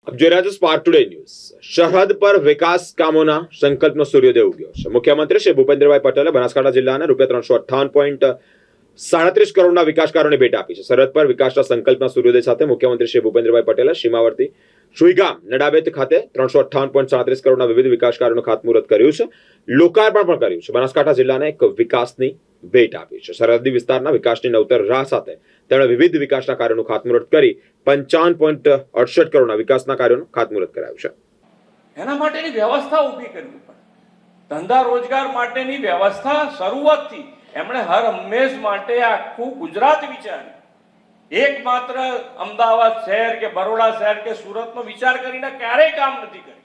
Gujarat spark today news સરહદ પર વિકાસ કામોના સંકલ્પનો સૂર્યોદય ઉગ્યો છે। મુખ્યમંત્રી શ્રી ભૂપેન્દ્રભાઈ પટેલે બનાસકાંઠા જિલ્લાના ₹358.37 કરોડના વિકાસ કાર્યોને ભેટ આપી છે। સરહદ પર વિકાસના સંકલ્પના સૂર્યોદય સાથે મુખ્યમંત્રી શ્રી ભૂપેન્દ્રભાઈ પટેલે સીમાવર્તી સુઈગામ નડાબેટ ખાતે ₹358.37 કરોડના વિવિધ વિકાસ કાર્યોનું ખાતમુહૂર્ત કર્યું છે, લોકાર્પણ પણ કર્યું છે। બનાસકાંઠા જિલ્લાને એક વિકાસની ભેટ આપી છે। સરહદી વિસ્તારના વિકાસની નવતર રાહ સાથે તેમણે વિવિધ વિકાસના કાર્યોનું ખાતમુહૂર્ત કરી ₹55.68 કરોડના વિકાસના કાર્યોનું ખાતમુહૂર્ત કરાયું છે। એના માટેની વ્યવસ્થા ઊભી કરવી પડે। ધંધા રોજગાર માટેની વ્યવસ્થા શરૂઆતથી એમણે હર હંમેશ માટે આખું ગુજરાત વિચાર્યું। એકમાત્ર અમદાવાદ શહેર કે બરોડા શહેર કે સુરતનો વિચાર કરીને ક્યારેય કામ નથી કર્યું।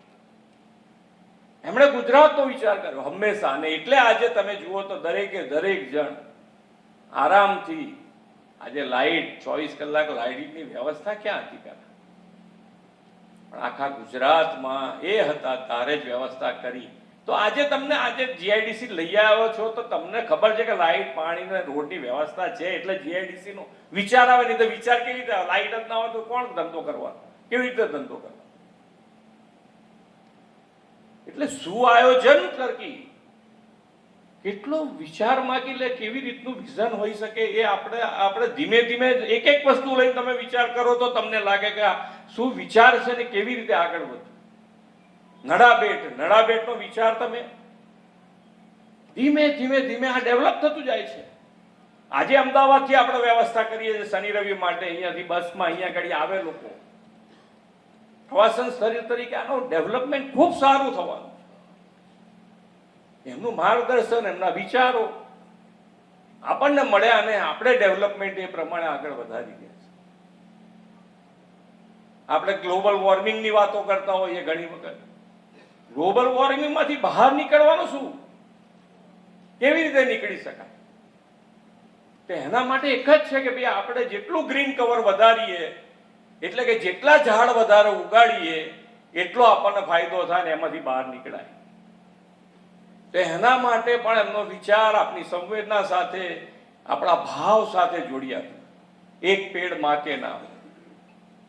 એમણે ગુજરાતનો વિચાર કર્યો હંમેશા। અને એટલે આજે તમે જુઓ તો દરેકે દરેક જણ આરામથી આજે લાઇટ 24 કલાક લાઇટની વ્યવસ્થા ક્યાં હતી પહેલા? પણ આખા ગુજરાતમાં એ હતા તારે જ વ્યવસ્થા કરી। તો આજે તમને આજે જીઆઈડીસી લઈ આવ્યો છો તો તમને ખબર છે કે લાઇટ પાણી ને રોડની વ્યવસ્થા છે એટલે જીઆઈડીસી નો વિચાર આવે। નહીં તો વિચાર કેવી રીતે? લાઇટ જ ના હોય તો કોણ ધંધો કરવાનો? કેવી રીતે ધંધો કરવાનો? એટલે સુઆયોજન કરકી કેટલો વિચાર માંગી લે, કેવી રીતનું વિઝન હોઈ શકે એ આપણે ધીમે ધીમે એક એક વસ્તુ લઈને તમે વિચાર કરો તો તમને લાગે કે શું વિચાર છે ને કેવી રીતે આગળ વધવું। નડાબેટનો વિચાર તમે ધીમે ધીમે ધીમે આ ડેવલપ થતું જાય છે। આજે અમદાવાદથી આપણે વ્યવસ્થા કરીએ છીએ શનિ રવિ માટે, અહીંયાથી બસમાં અહીંયા ઘડી આવે લોકો। પ્રવાસન સ્થળ તરીકે આનું ડેવલપમેન્ટ ખૂબ સારું થવાનું છે। એમનું માર્ગદર્શન, એમના વિચારો આપણને મળ્યા અને આપણે ડેવલપમેન્ટ એ પ્રમાણે આગળ વધારી ગયા છે। આપણે ગ્લોબલ વોર્મિંગની વાતો કરતા હોઈએ ઘણી વખત। ગ્લોબલ વોર્મિંગમાંથી બહાર નીકળવાનું શું? કેવી રીતે નીકળી શકાય? તો એના માટે એક જ છે કે ભાઈ આપણે જેટલું ગ્રીન કવર વધારીએ એટલે કે જેટલા ઝાડ વધારે ઉગાડીએ એટલો આપણને ફાયદો થાય ને એમાંથી બહાર નીકળાય। તો એના માટે પણ એમનો વિચાર આપણી સંવેદના સાથે, આપણા ભાવ સાથે જોડ્યા। એક પેડ માં કે નામ,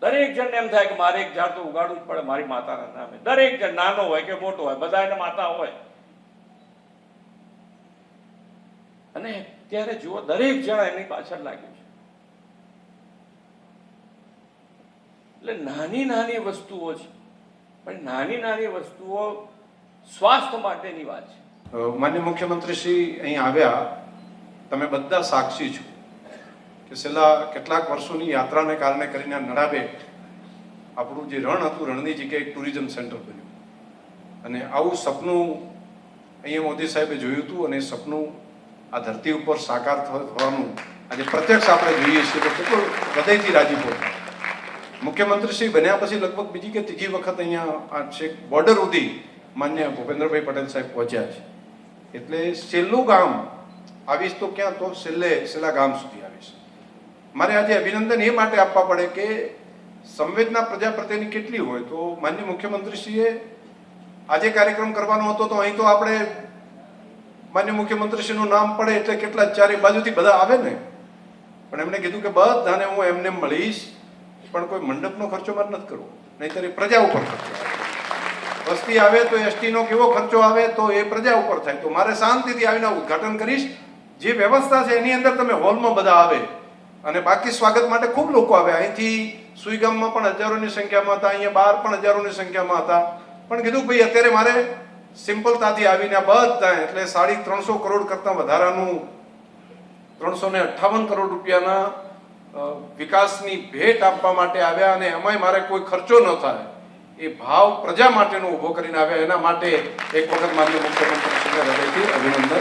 દરેક જણને એમ થાય કે મારે એક ઝાડ તો ઉગાડવું જ પડે મારી માતાના નામે। દરેક જણ નાનો હોય કે મોટો હોય બધા એને માતા હોય। અને ત્યારે જુઓ દરેક જણ એની પાછળ લાગ્યું છે। એટલે નાની નાની વસ્તુઓ છે પણ નાની નાની વસ્તુઓ સ્વાસ્થ્ય માટેની વાત છે। માનનીય મુખ્યમંત્રી શ્રી અહીં આવ્યા, તમે બધા સાક્ષી છો કે છેલ્લા કેટલાક વર્ષોની યાત્રાને કારણે કરીને નડાબેટ આપણું જે રણ હતું, રણની જગ્યાએ એક ટુરિઝમ સેન્ટર બન્યું અને આવું સપનું અહીંયા મોદી સાહેબે જોયું હતું અને એ સપનું આ ધરતી ઉપર સાકાર થવાનું આજે પ્રત્યક્ષ આપણે જોઈએ છીએ તો કેટલો હૃદયથી રાજીપો થાય। મુખ્યમંત્રી શ્રી બન્યા પછી લગભગ બીજી કે ત્રીજી વખત અહીંયા આ છેક બોર્ડર સુધી માન્ય ભૂપેન્દ્રભાઈ પટેલ સાહેબ પહોંચ્યા છે। એટલે છેલ્લું ગામ આવીશ તો ક્યાં તો છેલ્લા ગામ સુધી આવીશ। મારે આજે અભિનંદન એ માટે આપવા પડે કે સંવેદના પ્રજા પ્રત્યેની કેટલી હોય। તો માન્ય મુખ્યમંત્રીશ્રીએ આજે કાર્યક્રમ કરવાનો હતો તો અહીં તો આપણે માન્ય મુખ્યમંત્રીશ્રીનું નામ પડે એટલે કેટલા ચારે બાજુથી બધા આવે ને, પણ એમણે કીધું કે બધાને હું એમને મળીશ પણ કોઈ મંડપનો ખર્ચો મારે નથી કરવો, નહીંતર એ પ્રજા ઉપર ખર્ચો આવે। વસ્તી આવે તો એસટીનો કેવો ખર્ચો આવે તો એ પ્રજા ઉપર થાય। તો મારે શાંતિથી આવીને ઉદ્ઘાટન કરીશ। જે વ્યવસ્થા છે એની અંદર તમે હોલમાં બધા આવે અને બાકી સ્વાગત માટે ખૂબ લોકો આવે। અહીંથી સુઈગામમાં પણ હજારોની સંખ્યામાં હતા, અહીંયા બહાર પણ હજારોની સંખ્યામાં હતા। પણ કીધું ભાઈ અત્યારે મારે સિમ્પલતાથી આવીને આ બધા એટલે 350 કરોડ કરતાં વધારાનું 358 કરોડ રૂપિયાના વિકાસની ભેટ આપવા માટે આવ્યા અને એમાંય મારે કોઈ ખર્ચો ન થાય એ ભાવ પ્રજા માટેનો ઊભો કરીને આવ્યા। એના માટે એક વખત માનનીય મુખ્યમંત્રીશ્રીને હૃદયથી અભિનંદન।